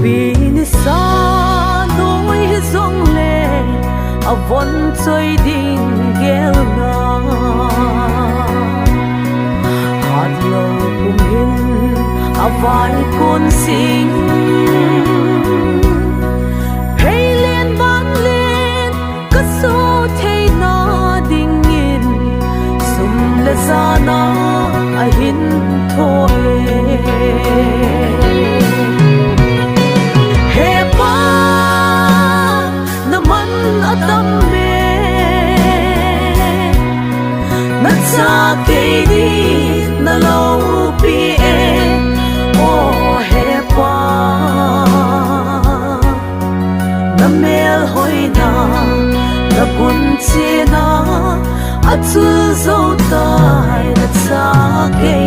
pin sa đôi rong lệ a von chơi đinh ghel na hạt lâu cùng hin a vai con sinh hay lên bán lên cất số thế na đinh in sum le za na a hin thôi sa cây đi na lâu pi e o he pa na mel hoi na na kun che na a chu zo tai na sa cây